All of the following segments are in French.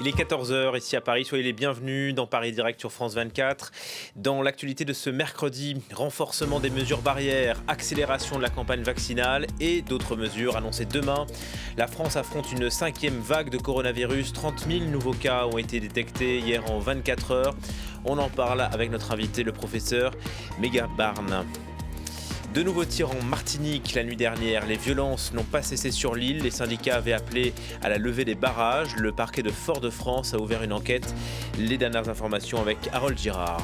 Il est 14 heures ici à Paris, soyez les bienvenus dans Paris Direct sur France 24. Dans l'actualité de ce mercredi, renforcement des mesures barrières, accélération de la campagne vaccinale et d'autres mesures annoncées demain. La France affronte une 5e vague de coronavirus. 30 000 nouveaux cas ont été détectés hier en 24 heures. On en parle avec notre invité, le professeur Megarban. De nouveaux tirs en Martinique la nuit dernière. Les violences n'ont pas cessé sur l'île. Les syndicats avaient appelé à la levée des barrages. Le parquet de Fort-de-France a ouvert une enquête. Les dernières informations avec Harold Girard.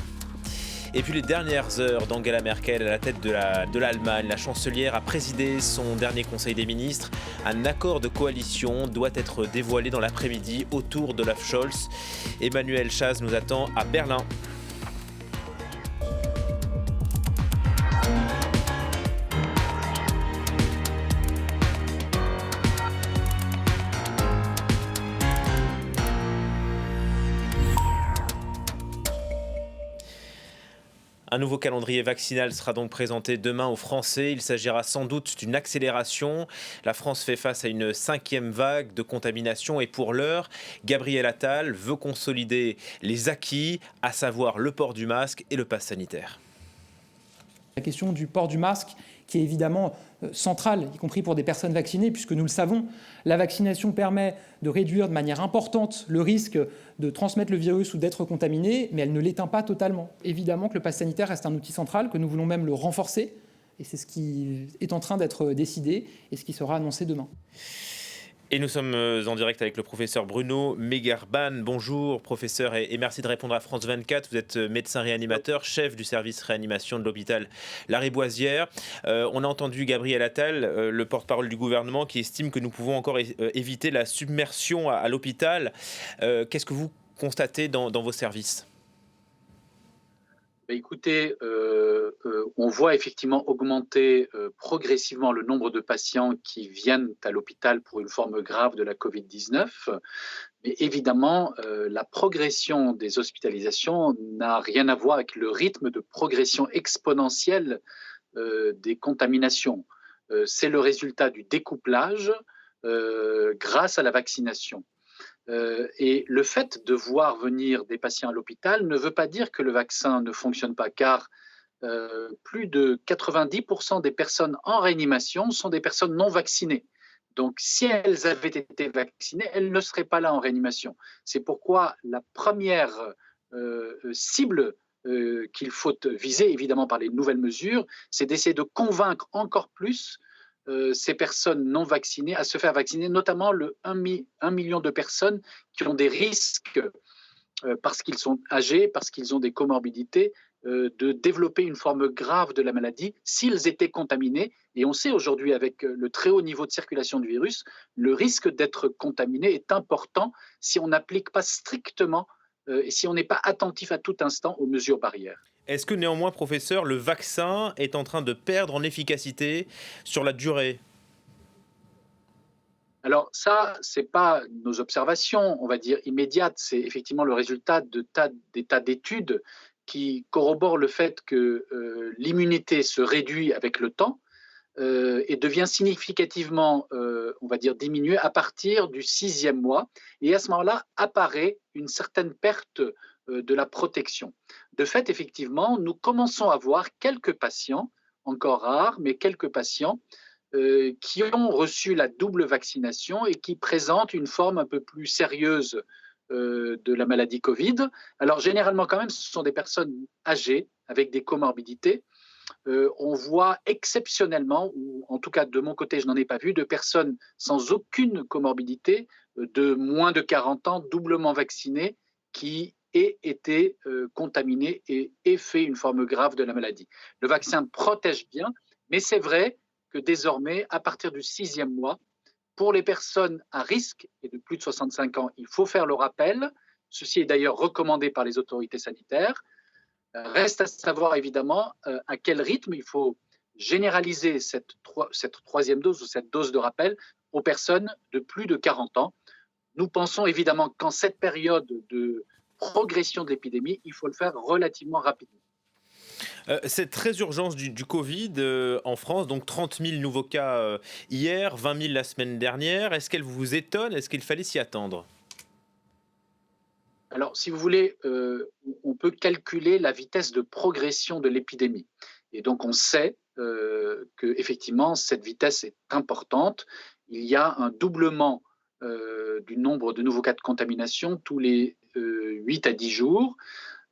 Et puis les dernières heures d'Angela Merkel à la tête de l'Allemagne. La chancelière a présidé son dernier conseil des ministres. Un accord de coalition doit être dévoilé dans l'après-midi autour d'Olaf Scholz. Emmanuel Chaz nous attend à Berlin. Un nouveau calendrier vaccinal sera donc présenté demain aux Français. Il s'agira sans doute d'une accélération. La France fait face à une 5e vague de contamination et pour l'heure, Gabriel Attal veut consolider les acquis, à savoir le port du masque et le pass sanitaire. La question du port du masque qui est évidemment centrale, y compris pour des personnes vaccinées, puisque nous le savons, la vaccination permet de réduire de manière importante le risque de transmettre le virus ou d'être contaminé, mais elle ne l'éteint pas totalement. Évidemment que le pass sanitaire reste un outil central, que nous voulons même le renforcer, et c'est ce qui est en train d'être décidé et ce qui sera annoncé demain. Et nous sommes en direct avec le professeur Bruno Megarban. Bonjour professeur et merci de répondre à France 24. Vous êtes médecin réanimateur, chef du service réanimation de l'hôpital Lariboisière. On a entendu Gabriel Attal, le porte-parole du gouvernement, qui estime que nous pouvons encore éviter la submersion à l'hôpital. Qu'est-ce que vous constatez dans vos services ? Écoutez, on voit effectivement augmenter progressivement le nombre de patients qui viennent à l'hôpital pour une forme grave de la Covid-19. Mais évidemment, la progression des hospitalisations n'a rien à voir avec le rythme de progression exponentielle des contaminations. C'est le résultat du découplage grâce à la vaccination. Et le fait de voir venir des patients à l'hôpital ne veut pas dire que le vaccin ne fonctionne pas, car plus de 90% des personnes en réanimation sont des personnes non vaccinées. Donc, si elles avaient été vaccinées, elles ne seraient pas là en réanimation. C'est pourquoi la première cible qu'il faut viser, évidemment par les nouvelles mesures, c'est d'essayer de convaincre encore plus ces personnes non vaccinées à se faire vacciner, notamment le 1 million de personnes qui ont des risques parce qu'ils sont âgés, parce qu'ils ont des comorbidités, de développer une forme grave de la maladie s'ils étaient contaminés. Et on sait aujourd'hui, avec le très haut niveau de circulation du virus, le risque d'être contaminé est important si on n'applique pas strictement et si on n'est pas attentif à tout instant aux mesures barrières. Est-ce que néanmoins, professeur, le vaccin est en train de perdre en efficacité sur la durée ? Alors ça, ce n'est pas nos observations, on va dire, immédiates, c'est effectivement le résultat des tas d'études qui corroborent le fait que l'immunité se réduit avec le temps et devient significativement, on va dire, diminuée à partir du 6e mois. Et à ce moment-là, apparaît une certaine perte de la protection. De fait, effectivement, nous commençons à voir quelques patients, encore rares, mais quelques patients, qui ont reçu la double vaccination et qui présentent une forme un peu plus sérieuse de la maladie Covid. Alors, généralement, quand même, ce sont des personnes âgées, avec des comorbidités. On voit exceptionnellement, ou en tout cas de mon côté, je n'en ai pas vu, de personnes sans aucune comorbidité, de moins de 40 ans, doublement vaccinées, qui aient été contaminées et aient fait une forme grave de la maladie. Le vaccin protège bien, mais c'est vrai que désormais, à partir du 6e mois, pour les personnes à risque et de plus de 65 ans, il faut faire le rappel. Ceci est d'ailleurs recommandé par les autorités sanitaires. Reste à savoir évidemment à quel rythme il faut généraliser cette 3e dose ou cette dose de rappel aux personnes de plus de 40 ans. Nous pensons évidemment qu'en cette période de progression de l'épidémie, il faut le faire relativement rapidement. Cette résurgence du Covid en France, donc 30 000 nouveaux cas hier, 20 000 la semaine dernière, est-ce qu'elle vous étonne ? Est-ce qu'il fallait s'y attendre ? Alors, si vous voulez, on peut calculer la vitesse de progression de l'épidémie. Et donc, on sait qu'effectivement, cette vitesse est importante. Il y a un doublement du nombre de nouveaux cas de contamination tous les 8 à 10 jours.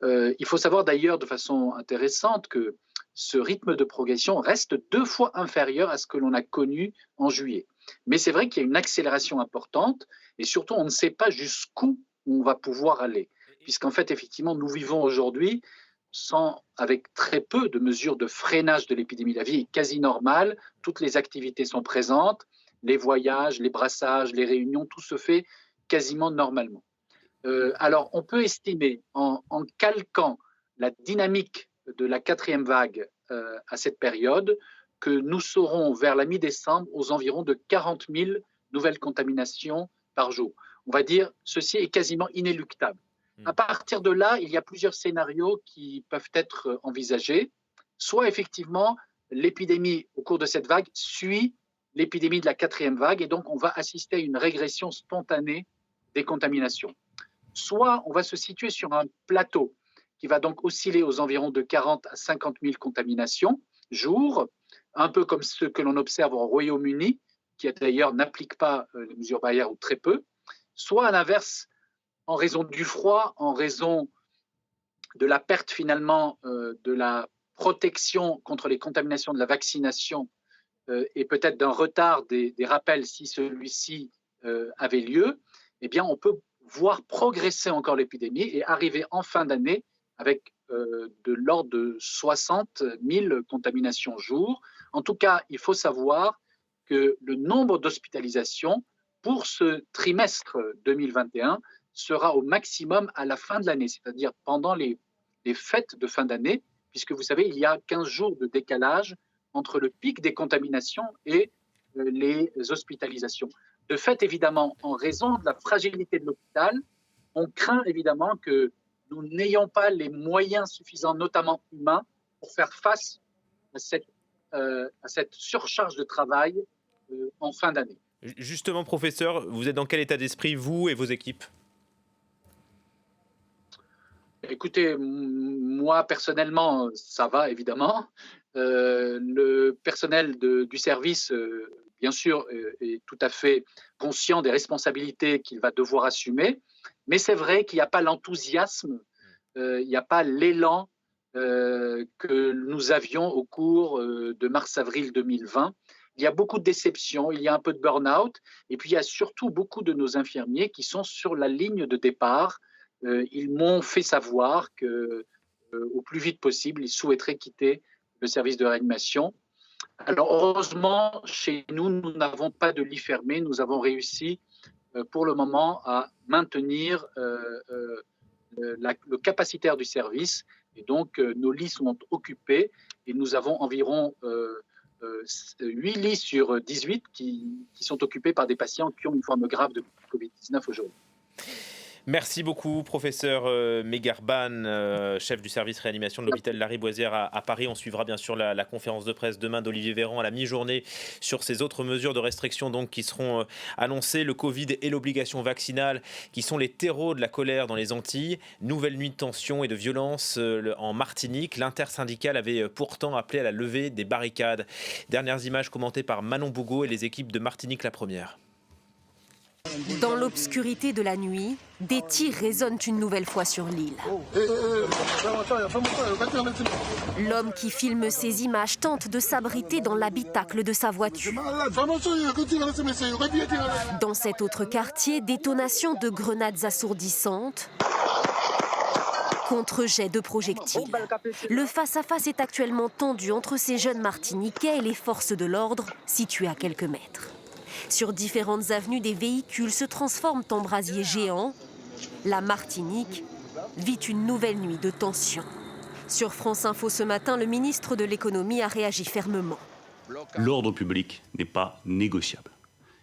Il faut savoir d'ailleurs de façon intéressante que ce rythme de progression reste 2 fois inférieur à ce que l'on a connu en juillet. Mais c'est vrai qu'il y a une accélération importante et surtout, on ne sait pas jusqu'où on va pouvoir aller. Puisqu'en fait, effectivement, nous vivons aujourd'hui avec très peu de mesures de freinage de l'épidémie. La vie est quasi normale, toutes les activités sont présentes, les voyages, les brassages, les réunions, tout se fait quasiment normalement. Alors, on peut estimer, en calquant la dynamique de la 4e vague à cette période, que nous serons vers la mi-décembre aux environs de 40 000 nouvelles contaminations par jour. On va dire, ceci est quasiment inéluctable. À partir de là, il y a plusieurs scénarios qui peuvent être envisagés. Soit effectivement, l'épidémie au cours de cette vague suit l'épidémie de la 4e vague et donc on va assister à une régression spontanée des contaminations. Soit on va se situer sur un plateau qui va donc osciller aux environs de 40 à 50 000 contaminations jour, un peu comme ce que l'on observe au Royaume-Uni, qui d'ailleurs n'applique pas les mesures barrières ou très peu. Soit à l'inverse, en raison du froid, en raison de la perte finalement de la protection contre les contaminations de la vaccination et peut-être d'un retard des rappels si celui-ci avait lieu, eh bien on peut voir progresser encore l'épidémie et arriver en fin d'année avec de l'ordre de 60 000 contaminations jour. En tout cas, il faut savoir que le nombre d'hospitalisations pour ce trimestre 2021 sera au maximum à la fin de l'année, c'est-à-dire pendant les fêtes de fin d'année, puisque vous savez, il y a 15 jours de décalage entre le pic des contaminations et les hospitalisations. De fait, évidemment, en raison de la fragilité de l'hôpital, on craint évidemment que nous n'ayons pas les moyens suffisants, notamment humains, pour faire face à cette surcharge de travail en fin d'année. Justement, professeur, vous êtes dans quel état d'esprit, vous et vos équipes ? Écoutez, moi personnellement, ça va évidemment. Le personnel du service, bien sûr, est tout à fait conscient des responsabilités qu'il va devoir assumer. Mais c'est vrai qu'il n'y a pas l'enthousiasme, il n'y a pas l'élan que nous avions au cours de mars-avril 2020. Il y a beaucoup de déceptions, il y a un peu de burn-out, et puis il y a surtout beaucoup de nos infirmiers qui sont sur la ligne de départ. Ils m'ont fait savoir qu'au plus vite possible, ils souhaiteraient quitter le service de réanimation. Alors heureusement, chez nous, nous n'avons pas de lit fermé. Nous avons réussi pour le moment à maintenir le capacitaire du service. Et donc, nos lits sont occupés et nous avons environ 8 lits sur 18 qui sont occupés par des patients qui ont une forme grave de Covid-19 aujourd'hui. Merci beaucoup, professeur Megarban, chef du service réanimation de l'hôpital Lariboisière à Paris. On suivra bien sûr la conférence de presse demain d'Olivier Véran à la mi-journée sur ces autres mesures de restriction donc, qui seront annoncées. Le Covid et l'obligation vaccinale qui sont les terreaux de la colère dans les Antilles. Nouvelle nuit de tension et de violence en Martinique. L'intersyndicale avait pourtant appelé à la levée des barricades. Dernières images commentées par Manon Bougot et les équipes de Martinique La Première. Dans l'obscurité de la nuit, des tirs résonnent une nouvelle fois sur l'île. L'homme qui filme ces images tente de s'abriter dans l'habitacle de sa voiture. Dans cet autre quartier, détonation de grenades assourdissantes, contre-jet de projectiles. Le face-à-face est actuellement tendu entre ces jeunes Martiniquais et les forces de l'ordre situées à quelques mètres. Sur différentes avenues, des véhicules se transforment en brasiers géants. La Martinique vit une nouvelle nuit de tension. Sur France Info ce matin, le ministre de l'économie a réagi fermement. L'ordre public n'est pas négociable.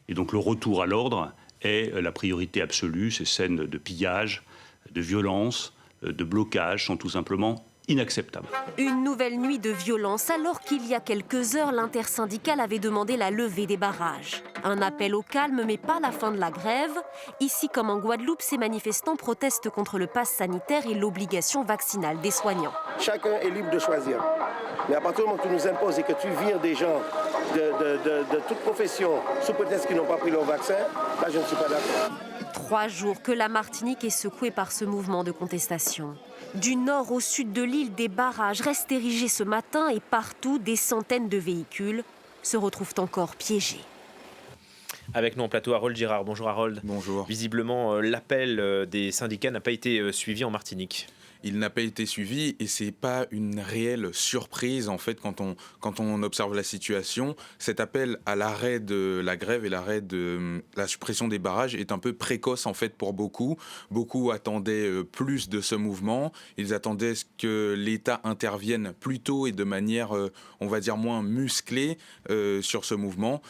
Et donc le retour à l'ordre est la priorité absolue. Ces scènes de pillage, de violence, de blocage sont tout simplement inacceptable. Une nouvelle nuit de violence alors qu'il y a quelques heures, l'intersyndicale avait demandé la levée des barrages. Un appel au calme, mais pas la fin de la grève. Ici comme en Guadeloupe, ces manifestants protestent contre le pass sanitaire et l'obligation vaccinale des soignants. Chacun est libre de choisir. Mais à partir du moment où tu nous imposes et que tu vires des gens de toute profession sous prétexte qu'ils n'ont pas pris leur vaccin, là je ne suis pas d'accord. 3 jours que la Martinique est secouée par ce mouvement de contestation. Du nord au sud de l'île, des barrages restent érigés ce matin et partout, des centaines de véhicules se retrouvent encore piégés. Avec nous en plateau, Harold Girard. Bonjour Harold. Bonjour. Visiblement, l'appel des syndicats n'a pas été suivi en Martinique. Il n'a pas été suivi et c'est pas une réelle surprise en fait quand on observe la situation. Cet appel à l'arrêt de la grève et l'arrêt de la suppression des barrages est un peu précoce en fait pour beaucoup. Beaucoup attendaient plus de ce mouvement. Ils attendaient que l'État intervienne plus tôt et de manière, on va dire, moins musclée sur ce mouvement.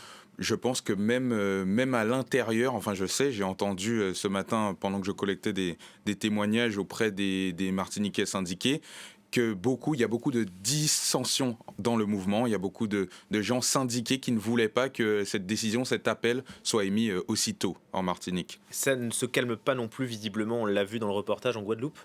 Je pense que même à l'intérieur, enfin je sais, j'ai entendu ce matin, pendant que je collectais des témoignages auprès des Martiniquais syndiqués, il y a beaucoup de dissensions dans le mouvement. Il y a beaucoup de gens syndiqués qui ne voulaient pas que cette décision, cet appel soit émis aussitôt en Martinique. Ça ne se calme pas non plus, visiblement, on l'a vu dans le reportage en Guadeloupe.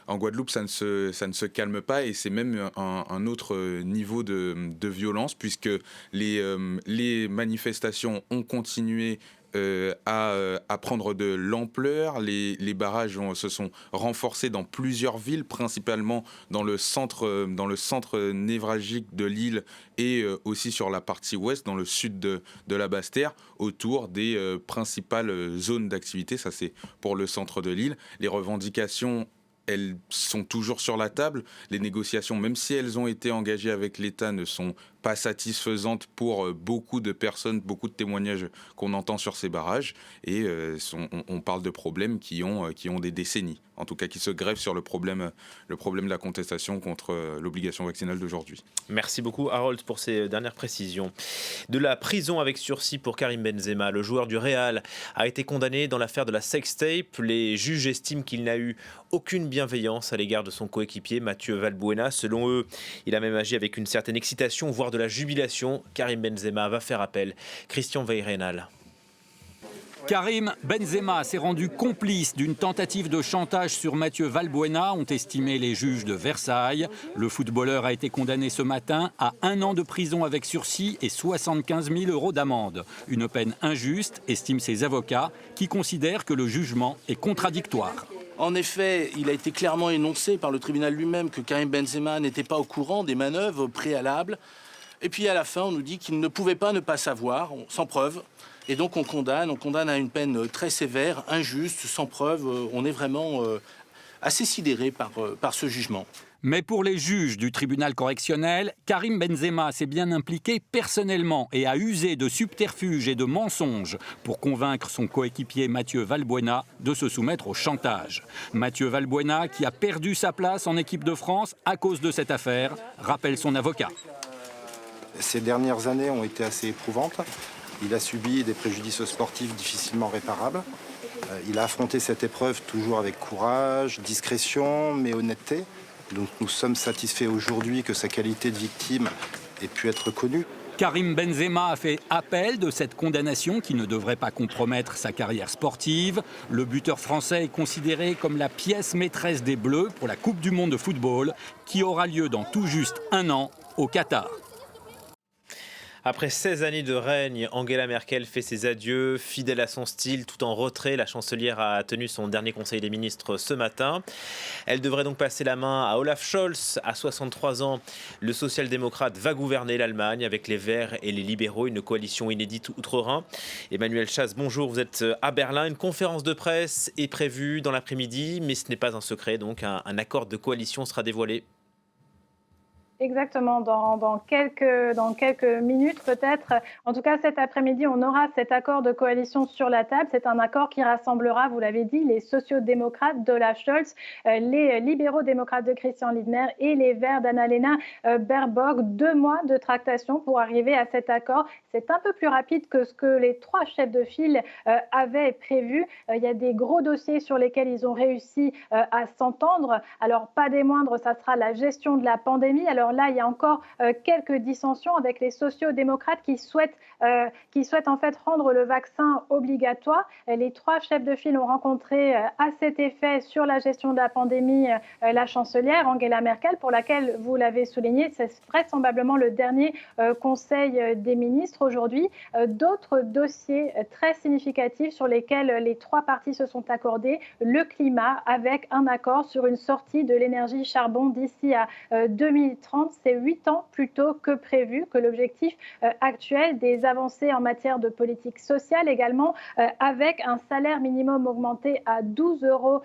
En Guadeloupe, ça ne se calme pas et c'est même un autre niveau de violence puisque les manifestations ont continué à prendre de l'ampleur. Les barrages se sont renforcés dans plusieurs villes, principalement dans le centre névralgique de l'île et aussi sur la partie ouest, dans le sud de la Basse-Terre, autour des principales zones d'activité. Ça, c'est pour le centre de l'île. Les revendications, elles sont toujours sur la table. Les négociations, même si elles ont été engagées avec l'État, ne sont pas satisfaisantes pour beaucoup de personnes, beaucoup de témoignages qu'on entend sur ces barrages. Et on parle de problèmes qui ont des décennies, en tout cas qui se grèvent sur le problème de la contestation contre l'obligation vaccinale d'aujourd'hui. Merci beaucoup Harold pour ces dernières précisions. De la prison avec sursis pour Karim Benzema, le joueur du Real a été condamné dans l'affaire de la sextape. Les juges estiment qu'il n'a eu aucune bienveillance à l'égard de son coéquipier Mathieu Valbuena. Selon eux, il a même agi avec une certaine excitation, voire de la jubilation. Karim Benzema va faire appel. Christian Veyrenal. Karim Benzema s'est rendu complice d'une tentative de chantage sur Mathieu Valbuena, ont estimé les juges de Versailles. Le footballeur a été condamné ce matin à 1 an de prison avec sursis et 75 000 € d'amende. Une peine injuste, estiment ses avocats, qui considèrent que le jugement est contradictoire. En effet, il a été clairement énoncé par le tribunal lui-même que Karim Benzema n'était pas au courant des manœuvres préalables. Et puis à la fin, on nous dit qu'il ne pouvait pas ne pas savoir, sans preuve. Et donc on condamne à une peine très sévère, injuste, sans preuve. On est vraiment assez sidéré par ce jugement. Mais pour les juges du tribunal correctionnel, Karim Benzema s'est bien impliqué personnellement et a usé de subterfuges et de mensonges pour convaincre son coéquipier Mathieu Valbuena de se soumettre au chantage. Mathieu Valbuena, qui a perdu sa place en équipe de France à cause de cette affaire, rappelle son avocat. Ces dernières années ont été assez éprouvantes. Il a subi des préjudices sportifs difficilement réparables. Il a affronté cette épreuve toujours avec courage, discrétion, mais honnêteté. Donc nous sommes satisfaits aujourd'hui que sa qualité de victime ait pu être connue. Karim Benzema a fait appel de cette condamnation qui ne devrait pas compromettre sa carrière sportive. Le buteur français est considéré comme la pièce maîtresse des Bleus pour la Coupe du Monde de football qui aura lieu dans tout juste 1 an au Qatar. Après 16 années de règne, Angela Merkel fait ses adieux. Fidèle à son style, tout en retrait, la chancelière a tenu son dernier conseil des ministres ce matin. Elle devrait donc passer la main à Olaf Scholz. À 63 ans, le social-démocrate va gouverner l'Allemagne avec les Verts et les libéraux, une coalition inédite outre-Rhin. Emmanuel Chasse, bonjour, vous êtes à Berlin. Une conférence de presse est prévue dans l'après-midi, mais ce n'est pas un secret, donc un accord de coalition sera dévoilé. Exactement, dans quelques minutes peut-être. En tout cas, cet après-midi, on aura cet accord de coalition sur la table. C'est un accord qui rassemblera, vous l'avez dit, les sociaux-démocrates d'Olaf Scholz, les libéraux-démocrates de Christian Lindner et les Verts d'Annalena Baerbock. 2 mois de tractation pour arriver à cet accord. C'est un peu plus rapide que ce que les 3 chefs de file avaient prévu. Il y a des gros dossiers sur lesquels ils ont réussi à s'entendre. Alors, pas des moindres, ça sera la gestion de la pandémie. Alors là, il y a encore quelques dissensions avec les sociaux-démocrates qui souhaitent en fait rendre le vaccin obligatoire. Les 3 chefs de file ont rencontré à cet effet sur la gestion de la pandémie la chancelière Angela Merkel, pour laquelle, vous l'avez souligné, c'est vraisemblablement le dernier Conseil des ministres aujourd'hui. D'autres dossiers très significatifs sur lesquels les 3 parties se sont accordées, le climat, avec un accord sur une sortie de l'énergie charbon d'ici à 2030. C'est 8 ans plus tôt que prévu, que l'objectif actuel. Des avancées en matière de politique sociale également, avec un salaire minimum augmenté à 12 €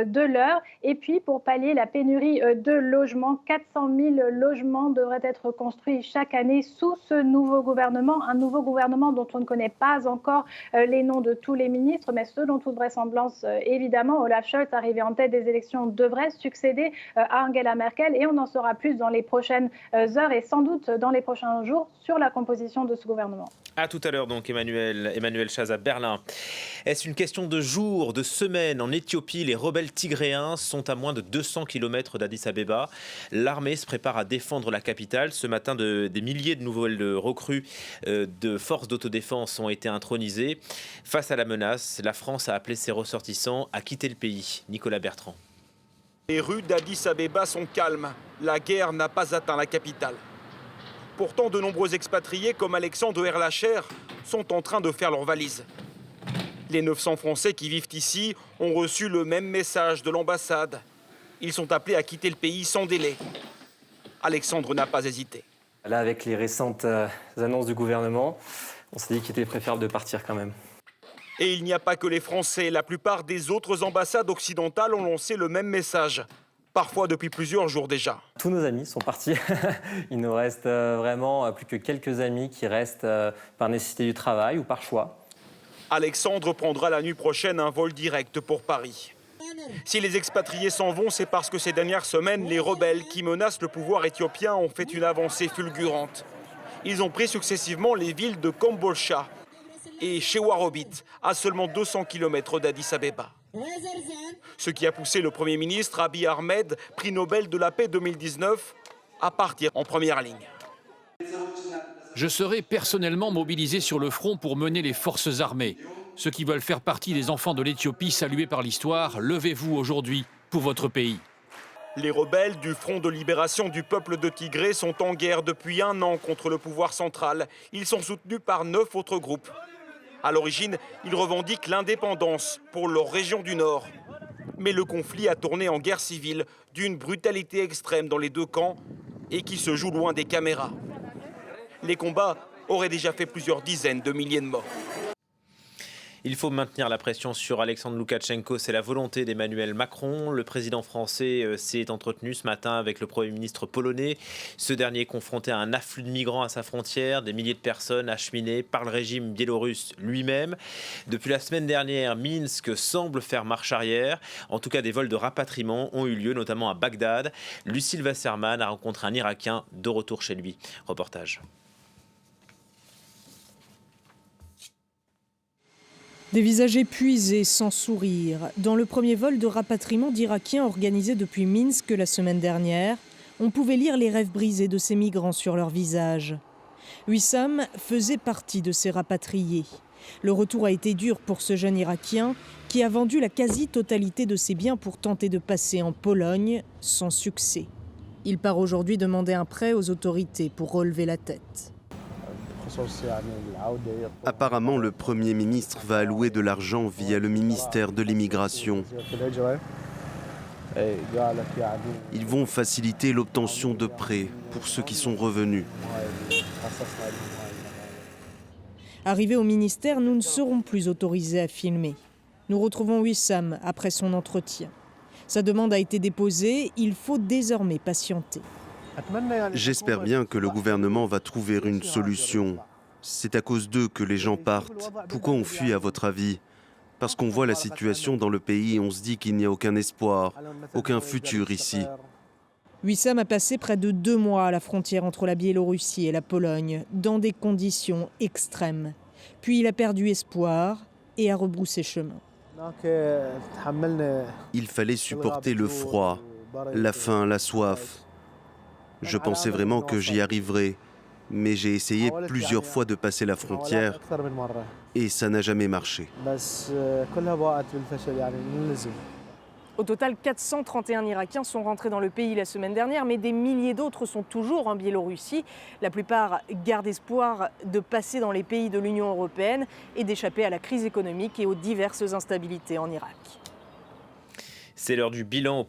de l'heure. Et puis, pour pallier la pénurie de logements, 400 000 logements devraient être construits chaque année sous ce nouveau gouvernement. Un nouveau gouvernement dont on ne connaît pas encore les noms de tous les ministres, mais selon toute vraisemblance, évidemment, Olaf Scholz, arrivé en tête des élections, devrait succéder à Angela Merkel. Et on en saura plus dans les prochaines heures et sans doute dans les prochains jours sur la composition de ce gouvernement. À tout à l'heure donc Emmanuel Chaz à Berlin. Est-ce une question de jours, de semaines? En Éthiopie, les rebelles tigréens sont à moins de 200 km d'Addis Abeba. L'armée se prépare à défendre la capitale. Ce matin, des milliers de nouvelles recrues de forces d'autodéfense ont été intronisées. Face à la menace, la France a appelé ses ressortissants à quitter le pays. Nicolas Bertrand. Les rues d'Addis Abeba sont calmes. La guerre n'a pas atteint la capitale. Pourtant, de nombreux expatriés comme Alexandre Erlacher sont en train de faire leurs valises. Les 900 Français qui vivent ici ont reçu le même message de l'ambassade. Ils sont appelés à quitter le pays sans délai. Alexandre n'a pas hésité. Là, avec les récentes annonces du gouvernement, on s'est dit qu'il était préférable de partir quand même. Et il n'y a pas que les Français. La plupart des autres ambassades occidentales ont lancé le même message. Parfois depuis plusieurs jours déjà. Tous nos amis sont partis. Il nous reste vraiment plus que quelques amis qui restent par nécessité du travail ou par choix. Alexandre prendra la nuit prochaine un vol direct pour Paris. Si les expatriés s'en vont, c'est parce que ces dernières semaines, les rebelles qui menacent le pouvoir éthiopien ont fait une avancée fulgurante. Ils ont pris successivement les villes de Kombolcha et Shewarobit, à seulement 200 km d'Addis Abeba. Ce qui a poussé le Premier ministre Abiy Ahmed, prix Nobel de la paix 2019, à partir en première ligne. Je serai personnellement mobilisé sur le front pour mener les forces armées. Ceux qui veulent faire partie des enfants de l'Éthiopie salués par l'histoire, levez-vous aujourd'hui pour votre pays. Les rebelles du Front de libération du peuple de Tigré sont en guerre depuis 1 an contre le pouvoir central. Ils sont soutenus par 9 autres groupes. À l'origine, ils revendiquent l'indépendance pour leur région du Nord. Mais le conflit a tourné en guerre civile d'une brutalité extrême dans les 2 camps et qui se joue loin des caméras. Les combats auraient déjà fait plusieurs dizaines de milliers de morts. Il faut maintenir la pression sur Alexandre Loukachenko, c'est la volonté d'Emmanuel Macron. Le président français s'est entretenu ce matin avec le Premier ministre polonais. Ce dernier est confronté à un afflux de migrants à sa frontière, des milliers de personnes acheminées par le régime biélorusse lui-même. Depuis la semaine dernière, Minsk semble faire marche arrière. En tout cas, des vols de rapatriement ont eu lieu, notamment à Bagdad. Lucille Wasserman a rencontré un Irakien de retour chez lui. Reportage. Des visages épuisés, sans sourire. Dans le premier vol de rapatriement d'Irakiens organisé depuis Minsk la semaine dernière, on pouvait lire les rêves brisés de ces migrants sur leurs visages. Wissam faisait partie de ces rapatriés. Le retour a été dur pour ce jeune Irakien qui a vendu la quasi-totalité de ses biens pour tenter de passer en Pologne sans succès. Il part aujourd'hui demander un prêt aux autorités pour relever la tête. Apparemment, le Premier ministre va allouer de l'argent via le ministère de l'Immigration. Ils vont faciliter l'obtention de prêts pour ceux qui sont revenus. Arrivés au ministère, nous ne serons plus autorisés à filmer. Nous retrouvons Wissam après son entretien. Sa demande a été déposée, il faut désormais patienter. J'espère bien que le gouvernement va trouver une solution. C'est à cause d'eux que les gens partent. Pourquoi on fuit à votre avis? Parce qu'on voit la situation dans le pays et on se dit qu'il n'y a aucun espoir, aucun futur ici. Wissam a passé près de 2 mois à la frontière entre la Biélorussie et la Pologne, dans des conditions extrêmes. Puis il a perdu espoir et a rebroussé chemin. Il fallait supporter le froid, la faim, la soif. Je pensais vraiment que j'y arriverais, mais j'ai essayé plusieurs fois de passer la frontière et ça n'a jamais marché. Au total, 431 Irakiens sont rentrés dans le pays la semaine dernière, mais des milliers d'autres sont toujours en Biélorussie. La plupart gardent espoir de passer dans les pays de l'Union européenne et d'échapper à la crise économique et aux diverses instabilités en Irak. C'est l'heure du bilan